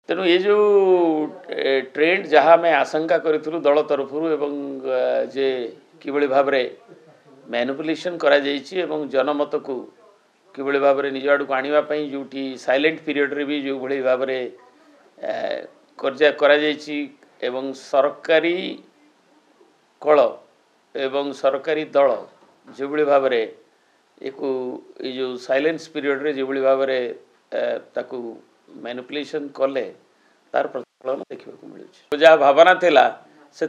तेणु ये जो ट्रेंड जहाँ आम आशंका करूँ दल तरफ जे किभली भाव मैनिपुलेशन करा जनमत को किभली भाव निज आड़ को आने जो साइलेंट पीरियड रे भी जो भाई भाव एवं सरकारी कल एवं सरकारी दल जो भाई भाव ये जो साइलेंस पीरियड रे जो भाई भाव ताकू मैनिपुलेशन कले तार प्रतिफलन देखा मिलूँ जहाँ भावना थिला से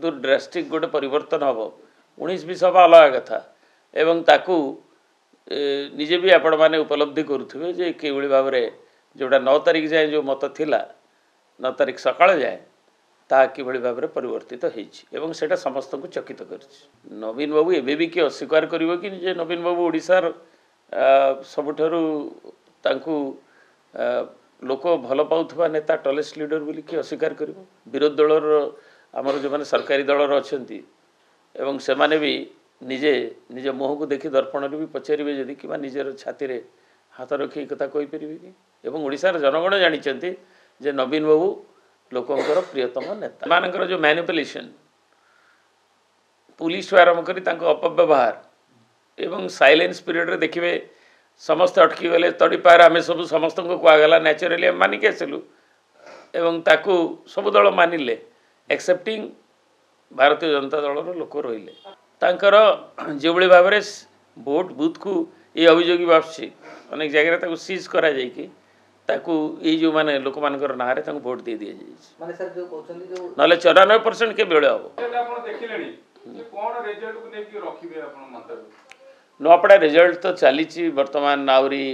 दूर ड्रास्टिक गोटे परिवर्तन हम 19-20 हवा अलग कथा एवं ताकू निजे भी आपण मैंने उपलब्धि करुवे जे किभली भाव जोटा 9 तारिख जाए जो मत थिला 9 तारिख सकाळ जाए ता किभली भाव परिवर्तित होता सेटा समस्त को चकित कर नवीन बाबू एबे भी किए अस्वीकार करिवो कि जे नवीन बाबू ओडिशार सबुठारु तांकु लोक भल पाउथबा नेता टलेस्ट लीडर बोली कि अस्वीकार करिवो विरोध दलर आमर जो माने सरकारी दलर अछंती एवं से माने भी निजे निज मुह को देखि दर्पण भी पचारे जदि कि निजर छाती रे हाथ रखी कथा कहि परिबे कि एवं ओडिशार जनगण जानिचंती जे नवीन बाबू लोकंकर प्रियतम नेता मानकर जो मैनिपुलेशन पुलिस आरंभ करी तांको अपव्यवहार एवं साइलेंस पीरियड रे देखिबे समस्त अटकी गले तड़ी पार आम सब समस्त को कहगला न्याचुराली आम मानिक आसलु एवं ताकू सब दल मानिले एक्सेप्टिंग भारतीय जनता दल लोक रहिले तांकर जो भाव भोट बुथ को ये अभियोग आसुच्छी अनेक जगह सीज करा जाइकी ताकू ये जो माने लोक मानकर ना रे तांको भोट दे दिया जाइए ना 94% के बेले हम नुआपड़ा रिजल्ट तो चली बर्तमान आहरी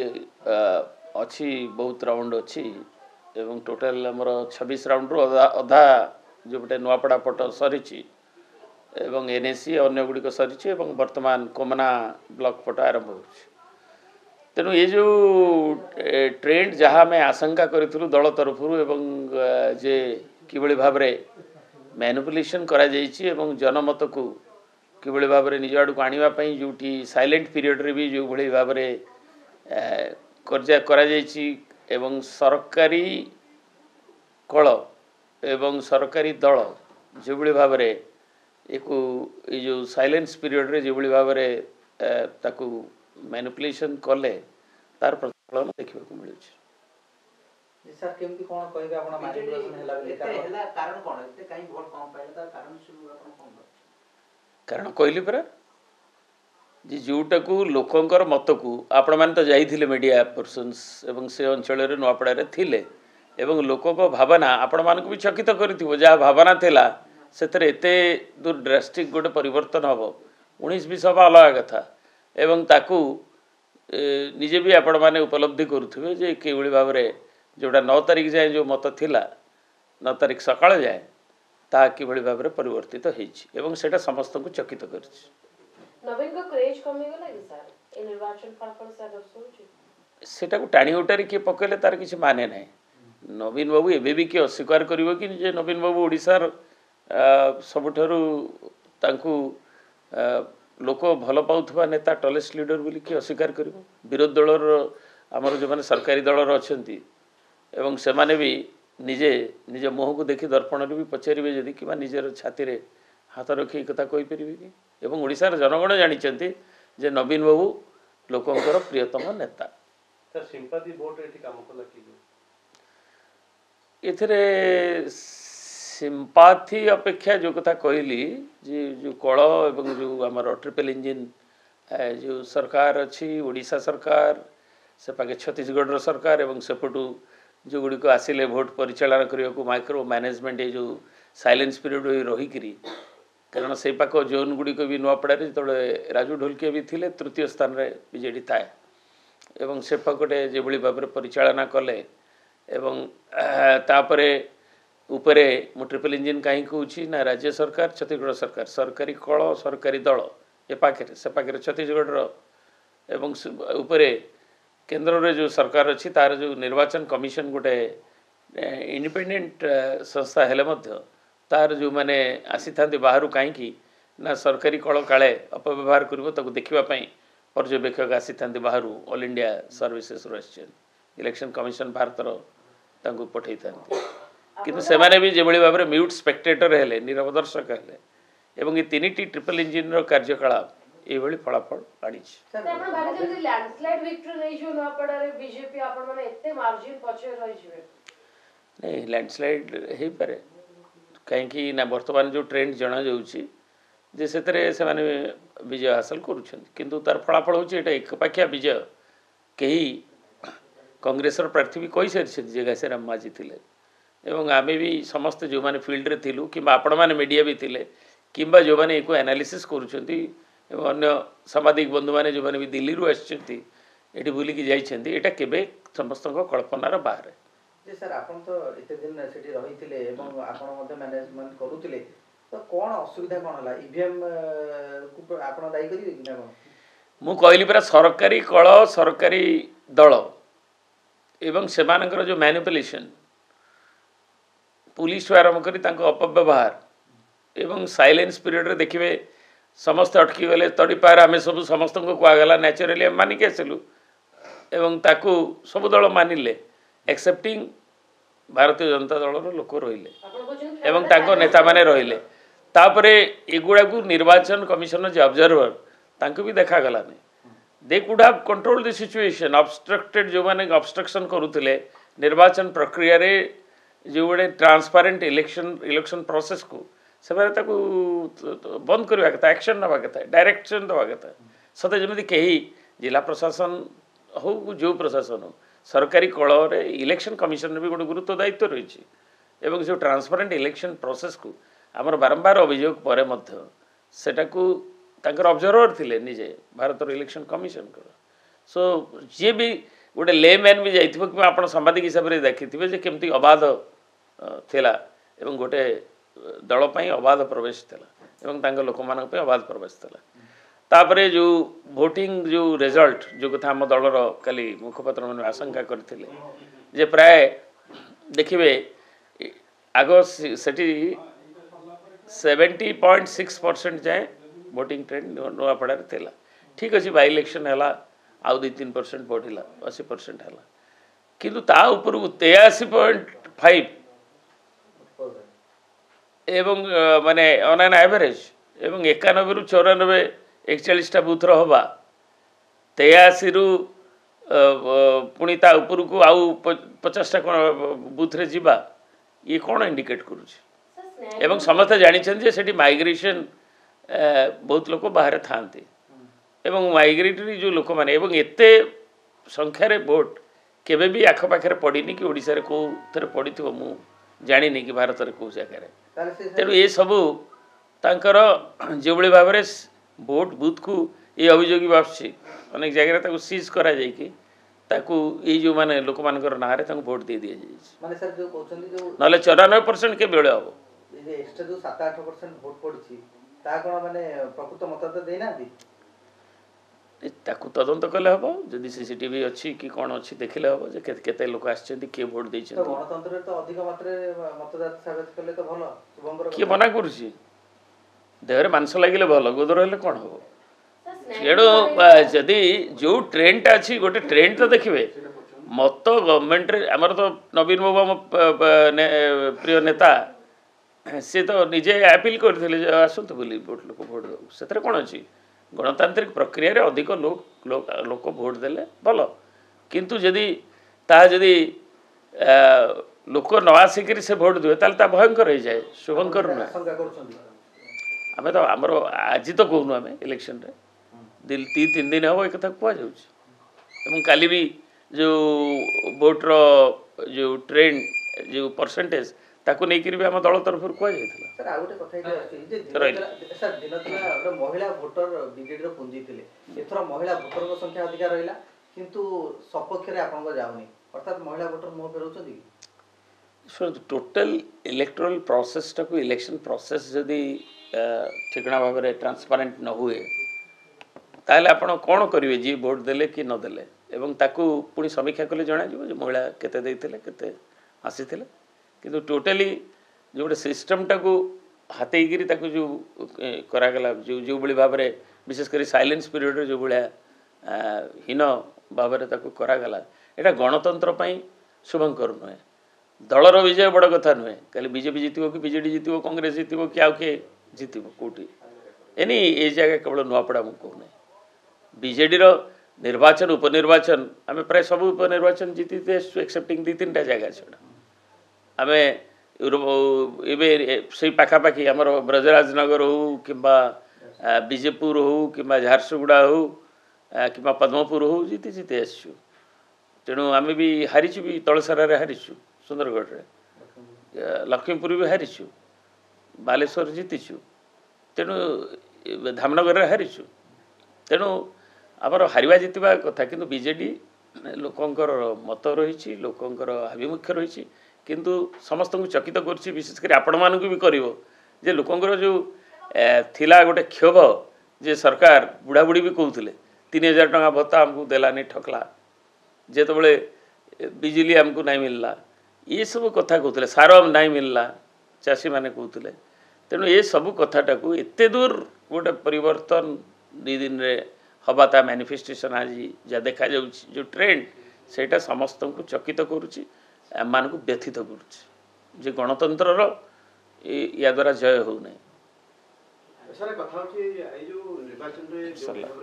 अच्छी बहुत राउंड अच्छी एवं टोटल आमर 26 राउंड रु अधा जो गोटे नुआपड़ा पट सरी एवं एनएसी अन्य गुड़िक सरी बर्तमान कोमना ब्लॉक पट आरंभ हो तेणु ये जो ट्रेंड जहाँ आम आशंका करूँ दल तरफ जे किभली भाव मैनिपुलेशन करा जनमत को किभली भाव निज आड़ को आने जो साइलेंट पीरियड रे भी जो भाई भाव एवं सरकारी कल एवं सरकारी दल जो भाई भाव ये जो साइलेंस पीरियड रे जो भाई भाव ताकू मैनिपुलेशन कले तार प्रतिफलन देखा मिलूँ सर केमती कोन कहबे आपण मैनिपुलेशन हैला बेले कारण कोन एते काई वोट कम पाइले तार कारण सुनु आपण कोन कारण कहली परा जी जोटा को लोकंकर मत को आपण मान तो जाइथिले मीडिया पर्सन्स एवं से अंचल रे नुआपड़ा रे थिले एवं लोक को भावना आपण मान को भी चकित करथिबो जहाँ भावना थिला सेतरे एते दूर ड्रास्टिक गोटे परिवर्तन हम 19-20 हवा अलग कथा एवं ताकू निजे भी आपण माने उपलब्धि करुवे जे किभली भाव जोटा 9 तारिख जाए जो मत थिला 9 तारिख सकाळ जाए ता किभली भाव परिवर्तित होता सेटा समस्त को चकित कर सेटा को टाणी उठारी किए पकेले तार किसी माने ना नवीन बाबू एबे भी किए अस्वीकार करिवो कि जे नवीन बाबू ओडिशार सबुठारु तांकु लोक भल पाउथबा नेता टलेस्ट लीडर बोली कि अस्वीकार करिवो विरोध दलर आमर जो माने सरकारी दलर अछंती एवं से माने भी निजे निज मुह को देखि दर्पण भी पचारे जदि कि निजर छाती रे हाथ रखी कथा कहि परिबे कि एवं ओडिशार जनगण जानिचंती जे नवीन बाबू लोकंकर प्रियतम नेता सर सिंपैथी वोट एठी काम कला कि एथरे सिंपैथी अपेक्षा जो कथा कहली जे जो कल एवं जो आमर ट्रिपल इंजिन जो सरकार अच्छी ओडिशा सरकार से पाके छत्तीसगढ़ सरकार एवं सेपटू जो गुड़िक आसिले भोट परिचालन करने को माइक्रो मैनेजमेंट ये जो साइलेंस पीरियड रहीकि कारण से पाक जोन गुड़िक भी नुआपड़ा जो राजू ढोलकिया भी थिले तृतीय स्थान रे बीजेडी थाए एवं से पाकटे जो भाव परिचालना कले एवं तापरे उपरे मु ट्रिपल इंजिन कहीं कहूँ ना राज्य सरकार छत्तीसगढ़ सरकार सरकारी कल सरकारी दल ए पाखे से पाखे छत्तीसगढ़ एवं उपरे केंद्र रे जो सरकार अच्छी तार जो निर्वाचन कमिशन गोटे इंडिपेंडेंट संस्था हेले मध्य तार जो माने आसी था बाहर कहीं ना सरकारी कल काले अपव्यवहार कर देखापी पर्यवेक्षक आसी था बाहर all India services election commission भारतर ତାଙ୍କୁ ପଠାଇଥାନ୍ତି କିନ୍ତୁ ସେମାନେ ବି ଯେଭଳି ଭାବରେ ମ୍ୟୁଟ୍ ସ୍ପେକ୍ଟେଟର ହେଲେ ନିରବ ଦର୍ଶକ ହେଲେ ଏବଂ ଏ ତିନିଟି ଟ୍ରିପଲ୍ ଇଞ୍ଜିନ୍ର କାର୍ଯ୍ୟକଳାପ ଏଇଭଳି ଫଳାଫଳ ଆଣିଛି। ନାଇଁ ଲ୍ୟାଣ୍ଡସ୍ଲାଇଡ୍ ହେଇପାରେ କାହିଁକି ନା ବର୍ତ୍ତମାନ ଯେଉଁ ଟ୍ରେଣ୍ଡ ଜଣାଯାଉଛି ଯେ ସେଥିରେ ସେମାନେ ବିଜୟ ହାସଲ କରୁଛନ୍ତି କିନ୍ତୁ ତାର ଫଳାଫଳ ହେଉଛି ଏଇଟା ଏକପାଖିଆ ବିଜୟ। କେହି କଂଗ୍ରେସର ପ୍ରାର୍ଥୀ ବି କହିସାରିଛନ୍ତି ଯେ ଘାସିରାମ ମାଝୀ ଥିଲେ ଏବଂ ଆମେ ବି ସମସ୍ତେ ଯେଉଁମାନେ ଫିଲ୍ଡରେ ଥିଲୁ କିମ୍ବା ଆପଣମାନେ ମିଡ଼ିଆ ବି ଥିଲେ କିମ୍ବା ଯେଉଁମାନେ ଏକୁ ଆନାଲିସିସ୍ କରୁଛନ୍ତି ଏବଂ ଅନ୍ୟ ସାମ୍ବାଦିକ ବନ୍ଧୁମାନେ ଯେଉଁମାନେ ବି ଦିଲ୍ଲୀରୁ ଆସିଛନ୍ତି ଏଠି ବୁଲିକି ଯାଇଛନ୍ତି ଏଇଟା କେବେ ସମସ୍ତଙ୍କ କଳ୍ପନାର ବାହାରେ। ଯେ ସାର୍ ଆପଣ ତ ଏତେ ଦିନ ସେଠି ରହିଥିଲେ ଏବଂ ଆପଣ ମଧ୍ୟ ମ୍ୟାନେଜମେଣ୍ଟ କରୁଥିଲେ ତ କ'ଣ ଅସୁବିଧା କ'ଣ ହେଲା ଇଭିଏମ୍ କୁ ଆପଣ ଦାୟୀ କରିବେ କି ନା କ'ଣ? ମୁଁ କହିଲି ପରା ସରକାରୀ କଳ ସରକାରୀ ଦଳ ଏବଂ ସେମାନଙ୍କର ଯେଉଁ ମ୍ୟାନିପୁଲେସନ୍ ପୁଲିସଠୁ ଆରମ୍ଭ କରି ତାଙ୍କ ଅପବ୍ୟବହାର ଏବଂ ସାଇଲେନ୍ସ ପିରିୟଡ଼ରେ ଦେଖିବେ ସମସ୍ତେ ଅଟକି ଗଲେ ତଡ଼ିପାର ଆମେ ସବୁ ସମସ୍ତଙ୍କୁ କୁହାଗଲା ନ୍ୟାଚୁରାଲି ଆମେ ମାନିକି ଆସିଲୁ ଏବଂ ତାକୁ ସବୁ ଦଳ ମାନିଲେ ଏକ୍ସେପ୍ଟିଂ ଭାରତୀୟ ଜନତା ଦଳର ଲୋକ ରହିଲେ ଏବଂ ତାଙ୍କ ନେତାମାନେ ରହିଲେ। ତାପରେ ଏଗୁଡ଼ାକୁ ନିର୍ବାଚନ କମିଶନର ଯେ ଅବଜର୍ଭର ତାଙ୍କୁ ବି ଦେଖାଗଲାନି। They could have control the situation obstructed ଯେଉଁମାନେ ଅବଷ୍ଟ୍ରକ୍ସନ୍ କରୁଥିଲେ ନିର୍ବାଚନ ପ୍ରକ୍ରିୟାରେ ଯେଉଁ ଗୋଟେ ଟ୍ରାନ୍ସପାରେଣ୍ଟ ଇଲେକ୍ସନ୍ ପ୍ରୋସେସ୍କୁ ସେମାନେ ତାକୁ ବନ୍ଦ କରିବା କଥା ଆକ୍ସନ୍ ନେବା କଥା ଡାଇରେକ୍ସନ୍ ଦେବା କଥା ସତେ ଯେମିତି କେହି ଜିଲ୍ଲା ପ୍ରଶାସନ ହଉ ଯେଉଁ ପ୍ରଶାସନ ହଉ ସରକାରୀ କଳରେ ଇଲେକ୍ସନ୍ କମିଶନର ବି ଗୋଟେ ଗୁରୁତ୍ୱ ଦାୟିତ୍ୱ ରହିଛି ଏବଂ ଯେଉଁ ଟ୍ରାନ୍ସପାରେଣ୍ଟ ଇଲେକ୍ସନ୍ ପ୍ରୋସେସ୍କୁ ଆମର ବାରମ୍ବାର ଅଭିଯୋଗ ପରେ ମଧ୍ୟ ସେଟାକୁ ତାଙ୍କର ଅବଜର୍ଭର ଥିଲେ ନିଜେ ଭାରତର ଇଲେକ୍ସନ୍ କମିଶନଙ୍କର। ସୋ ଯିଏ ବି ଗୋଟେ ଲେ ମ୍ୟାନ୍ ବି ଯାଇଥିବ କିମ୍ବା ଆପଣ ସାମ୍ବାଦିକ ହିସାବରେ ଦେଖିଥିବେ ଯେ କେମିତି ଅବାଧ ଥିଲା ଏବଂ ଗୋଟେ ଦଳ ପାଇଁ ଅବାଧ ପ୍ରବେଶ ଥିଲା ଏବଂ ତାଙ୍କ ଲୋକମାନଙ୍କ ପାଇଁ ଅବାଧ ପ୍ରବେଶ ଥିଲା। ତାପରେ ଯେଉଁ ଭୋଟିଂ ଯେଉଁ ରେଜଲ୍ଟ ଯେଉଁ କଥା ଆମ ଦଳର କାଲି ମୁଖପାତ୍ରମାନେ ଆଶଙ୍କା କରିଥିଲେ ଯେ ପ୍ରାୟ ଦେଖିବେ ଆଗ ସେଠି 70.6% ଯାଏଁ ଭୋଟିଂ ଟ୍ରେଣ୍ଡ ନୂଆପଡ଼ାରେ ଥିଲା। ଠିକ୍ ଅଛି ବାଇ ଇଲେକ୍ସନ୍ ହେଲା ଆଉ 2-3% ବଢ଼ିଲା 80% ହେଲା କିନ୍ତୁ ତା ଉପରକୁ 83.5 ଏବଂ ମାନେ ଅନ୍ ଆନ୍ ଆଭରେଜ୍ ଏବଂ 91ରୁ 94 41ଟା ବୁଥର ହେବା 83ରୁ ପୁଣି ତା ଉପରକୁ ଆଉ 50ଟା କ'ଣ ବୁଥରେ ଯିବା ଇଏ କ'ଣ ଇଣ୍ଡିକେଟ୍ କରୁଛି ଏବଂ ସମସ୍ତେ ଜାଣିଛନ୍ତି ଯେ ସେଠି ମାଇଗ୍ରେସନ୍ ବହୁତ ଲୋକ ବାହାରେ ଥାଆନ୍ତି ଏବଂ ମାଇଗ୍ରେଟରୀ ଯେଉଁ ଲୋକମାନେ ଏବଂ ଏତେ ସଂଖ୍ୟାରେ ଭୋଟ କେବେ ବି ଆଖପାଖରେ ପଡ଼ିନି କି ଓଡ଼ିଶାରେ କେଉଁଥିରେ ପଡ଼ିଥିବ ମୁଁ ଜାଣିନି କି ଭାରତରେ କେଉଁ ଜାଗାରେ। ତେଣୁ ଏସବୁ ତାଙ୍କର ଯେଉଁଭଳି ଭାବରେ ଭୋଟ ବୁଥକୁ ଏ ଅଭିଯୋଗ ବି ଆସୁଛି ଅନେକ ଜାଗାରେ ତାକୁ ସିଜ୍ କରାଯାଇକି ତାକୁ ଏଇ ଯେଉଁମାନେ ଲୋକମାନଙ୍କର ନାଁରେ ତାଙ୍କୁ ଭୋଟ ଦେଇ ଦିଆଯାଇଛି ନହେଲେ 94% କେବେଳେ ହେବ ଏକ୍ସଟ୍ରା ଯେଉଁ 7-8% ଭୋଟ ପଡ଼ିଛି ତାହା କ'ଣ ମାନେ ପ୍ରକୃତ ମତଦାତା ଦେଇନାହାନ୍ତି? ତାକୁ ତଦନ୍ତ କଲେ ହେବ ଯଦି CCTV ଅଛି କି କ'ଣ ଅଛି ଦେଖିଲେ ହେବ ଯେ କେତେ ଲୋକ ଆସିଛନ୍ତି କିଏ ଭୋଟ ଦେଇଛନ୍ତି। ଗଣତନ୍ତ୍ରରେ ତ ଅଧିକ ମାତ୍ରାରେ ମତଦାତା ସାବ୍ୟସ୍ତ କଲେ ତ ଭଲ କିଏ ମନା କରୁଛି ଦେହରେ ମାଂସ ଲାଗିଲେ ଭଲ ଗୋଦର ହେଲେ କ'ଣ ହେବ। ତେଣୁ ଯଦି ଯେଉଁ ଟ୍ରେଣ୍ଡଟା ଅଛି ଗୋଟେ ଟ୍ରେଣ୍ଡ ତ ଦେଖିବେ ମତ ଗଭର୍ଣ୍ଣମେଣ୍ଟରେ ଆମର ତ ନବୀନ ବାବୁ ଆମ ପ୍ରିୟ ନେତା ସେ ତ ନିଜେ ଆପିଲ୍ କରିଥିଲେ ଯେ ଆସନ୍ତୁ ବୋଲି ଲୋକ ଭୋଟ ଦେବାକୁ ସେଥିରେ କ'ଣ ଅଛି ଗଣତାନ୍ତ୍ରିକ ପ୍ରକ୍ରିୟାରେ ଅଧିକ ଲୋକ ଭୋଟ ଦେଲେ ଭଲ କିନ୍ତୁ ଯଦି ତାହା ଯଦି ଲୋକ ନ ଆସିକରି ସେ ଭୋଟ ଦେବେ ତାହେଲେ ତା ଭୟଙ୍କର ହେଇଯାଏ ଶୁଭଙ୍କର ନୁହେଁ। ଆମେ ତ ଆମର ଆଜି ତ କହୁନୁ ଆମେ ଇଲେକ୍ସନରେ 2-3 ଦିନ ହେବ ଏ କଥା କୁହାଯାଉଛି ଏବଂ କାଲି ବି ଯେଉଁ ଭୋଟର ଯେଉଁ ଟ୍ରେଣ୍ଡ ଯେଉଁ ପରସେଣ୍ଟେଜ ତାକୁ ନେଇକରି ବି ଆମ ଦଳ ତରଫରୁ କୁହାଯାଇଥିଲା। ସାର୍ ଆଉ ଗୋଟେ କଥା ସାର୍ ଦିନ ଥିଲା ଗୋଟେ ମହିଳା ଭୋଟର ବିଜେଡିର ପୁଞ୍ଜି ଥିଲେ ଏଥର ମହିଳା ଭୋଟରଙ୍କ ସଂଖ୍ୟା ଅଧିକା ରହିଲା କିନ୍ତୁ ସପକ୍ଷରେ ଆପଣଙ୍କ ଯାଉନି ଅର୍ଥାତ୍ ମହିଳା ଭୋଟର ମୁହଁ ଫେରାଉଛନ୍ତି କି? ଶୁଣନ୍ତୁ ଟୋଟାଲ ଇଲେକ୍ଟ୍ରାଲ ପ୍ରୋସେସଟାକୁ ଇଲେକ୍ସନ ପ୍ରୋସେସ ଯଦି ଠିକଣା ଭାବରେ ଟ୍ରାନ୍ସପାରେଣ୍ଟ ନ ହୁଏ ତାହେଲେ ଆପଣ କ'ଣ କରିବେ ଯିଏ ଭୋଟ ଦେଲେ କି ନ ଦେଲେ ଏବଂ ତାକୁ ପୁଣି ସମୀକ୍ଷା କଲେ ଜଣାଯିବ ଯେ ମହିଳା କେତେ ଦେଇଥିଲେ କେତେ ଆସିଥିଲେ କିନ୍ତୁ ଟୋଟାଲି ଯେଉଁ ଗୋଟେ ସିଷ୍ଟମଟାକୁ ହାତେଇକିରି ତାକୁ ଯେଉଁ କରାଗଲା ଯେଉଁଭଳି ଭାବରେ ବିଶେଷ କରି ସାଇଲେନ୍ସ ପିରିୟଡ଼ରେ ଯେଉଁ ଭଳିଆ ହୀନ ଭାବରେ ତାକୁ କରାଗଲା ଏଇଟା ଗଣତନ୍ତ୍ର ପାଇଁ ଶୁଭଙ୍କର ନୁହେଁ दलर विजय बड़ कथा नुहे कल बीजेपी जीतव कि बीजेडी जीतव कांग्रेस जीतव कि आउ किए जीतव कौटी एनी ये जगह केवल नुआपड़ा मुझे कहूना बीजेडी निर्वाचन उपनिर्वाचन आम प्राय सब उपनिर्वाचन जीति एक्सेप्टिंग 2-3टा जगह छड़ा आम से पाखापाखि आमर ब्रजराजनगर हो कि विजेपुर हो कि झारसुगुड़ा हो कि पद्मपुर हो जीति जीति आसु तेणु आम भी हारीचु भी तलसारा हारीचु सुंदरगढ़ लक्ष्मीपुर भी हारीचु बालेश्वर जीतिचु तेणु धामनगर हारीचु तेणु आमर हारिवा जीतवा कथा किंतु बीजेडी लोकंकर मत रही लोकंकर आभिमुख्य रही किंतु समस्त को चकित कर विशेषकर आपण मानक भी कर जे लोकंकर जो थिला गोटे क्षोभ जे सरकार बुढ़ा बुढ़ी भी कहते 3000 टंका भत्ता आमको देलानी ठकला जेतबले बिजली आमको नहीं मिलला ये सब कथा कहते सार नहीं मिलला चाषी मैंने कहते तेणु ये सब कथाटा को एत दूर गोटे परिवर्तन 2 दिन रे हवा मैनिफेस्टेशन आज जहाँ देखा जो ट्रेंड सेटा समस्त को चकित करुच्ची मान को व्यथित करुच्ची जे गणतंत्र या द्वारा जय हो नहीं।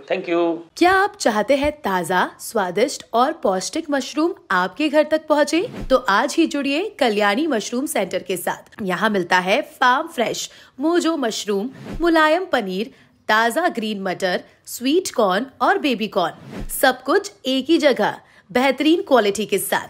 Thank you. क्या आप चाहते हैं ताज़ा, स्वादिष्ट और पौष्टिक मशरूम आपके घर तक पहुंचे? तो आज ही जुड़िए कल्याणी मशरूम सेंटर के साथ। यहाँ मिलता है फार्म फ्रेश मोजो मशरूम, मुलायम पनीर, ताज़ा ग्रीन मटर, स्वीट कॉर्न और बेबी कॉर्न, सब कुछ एक ही जगह बेहतरीन क्वालिटी के साथ।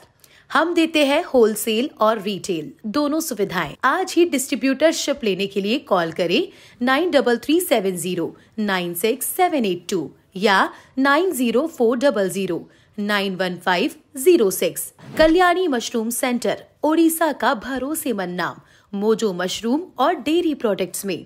हम देते हैं होलसेल और रिटेल दोनों सुविधाएं। आज ही डिस्ट्रीब्यूटरशिप लेने के लिए कॉल करें 9337096782 या 9040091506। कल्याणी मशरूम सेंटर, ओडिशा का भरोसेमंद नाम मोजो मशरूम और डेयरी प्रोडक्ट्स में।